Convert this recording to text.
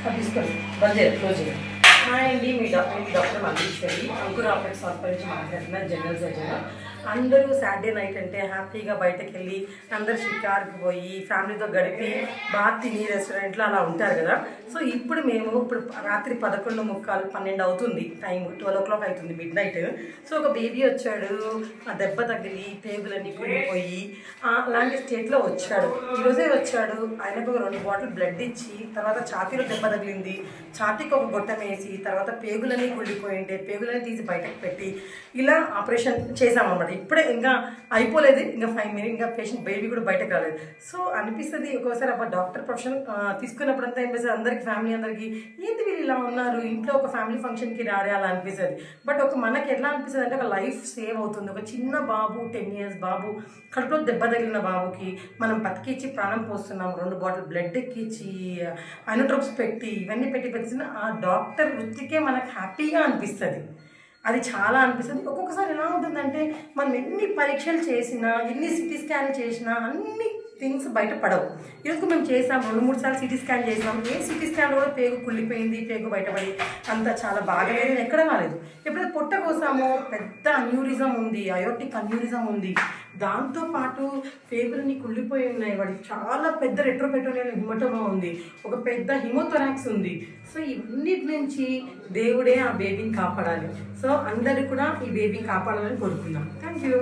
తీసుకోండి బంద్ చేయాలి క్లోజ్ చేయాలి. హాయ్ అండి, మీ doctor Malleswari Ankur operates hospital నుంచి మాట్లాడుతున్నారు, జనరల్ సర్జన్. అందరూ సాటర్డే నైట్ అంటే హ్యాపీగా బయటకు వెళ్ళి అందరు షికార్కి పోయి ఫ్యామిలీతో గడిపి బాగా తిని రెస్టారెంట్లో అలా ఉంటారు కదా. సో ఇప్పుడు రాత్రి 11:45 12 అవుతుంది, టైం 12 o'clock అవుతుంది, మిడ్ నైట్. సో ఒక బేబీ వచ్చాడు, ఆ దెబ్బ తగిలి పేగులన్నీ కుళ్ళిపోయి అలాంటి స్టేట్లో వచ్చాడు. ఈరోజే వచ్చాడు. ఆయనకు 2 బాటిల్ బ్లడ్ ఇచ్చి తర్వాత ఛాతీలో దెబ్బ తగిలింది, ఛాతీకి ఒక గొట్టం వేసి తర్వాత పేగులన్నీ కుళ్ళిపోయింటే పేగులన్నీ తీసి బయటకు పెట్టి ఇలా ఆపరేషన్ చేసామన్నమాట. ఇప్పుడే ఇంకా అయిపోలేదు, ఇంకా 5 minutes, ఇంకా పేషెంట్ బేబీ కూడా బయటకు రాలేదు. సో అనిపిస్తుంది ఒక్కోసారి అబ్బా డాక్టర్ ప్రొఫెషన్ తీసుకున్నప్పుడు అంతా అనిపిస్తుంది అందరికి, ఫ్యామిలీ అందరికి ఏంటి వీళ్ళు ఇలా ఉన్నారు, ఇంట్లో ఒక ఫ్యామిలీ ఫంక్షన్కి రారే అలా అనిపిస్తుంది. బట్ మనకి ఎట్లా అనిపిస్తుంది అంటే ఒక లైఫ్ సేవ్ అవుతుంది. ఒక చిన్న బాబు 10 years బాబు కడుపులో దెబ్బ తగిలిన బాబుకి మనం బతికిచ్చి ప్రాణం పోస్తున్నాం, 2 బాటిల్ బ్లడ్ ఎక్కించి ఐనోట్రోప్స్ పెట్టి ఇవన్నీ పెట్టి ఆ డాక్టర్ వృత్తికే మనకు హ్యాపీగా అనిపిస్తుంది. అది చాలా అనిపిస్తుంది. ఒక్కొక్కసారి ఎలా ఉంటుందంటే మనం ఎన్ని పరీక్షలు చేసినా, ఎన్ని సిటీ స్కాన్ చేసినా అన్ని థింగ్స్ బయట పడవు. ఈరోజు మేము చేసాం 2-3 సార్లు సిటీ స్కాన్ చేసినాం. ఏ సిటీ స్కాన్లో కూడా పేగు కుళ్ళిపోయింది, పేగు బయటపడి అంతా చాలా బాగాలేదు, నేను ఎక్కడ రాలేదు. ఎప్పుడైతే పొట్ట కోసామో పెద్ద అన్యూరిజం ఉంది, అయోటిక్ అన్యూరిజం ఉంది, దాంతోపాటు పేగులన్నీ కుళ్ళిపోయి ఉన్నాయి, వాడికి చాలా పెద్ద రెట్రోపెటోనియల్ హిమటోమా ఉంది, ఒక పెద్ద హిమోథొరాక్స్ ఉంది. సో ఇవన్నిటి నుంచి దేవుడే ఆ బేబీని కాపాడాలి. సో అందరూ కూడా ఈ బేబీని కాపాడాలని కోరుకుందాం. Thank you.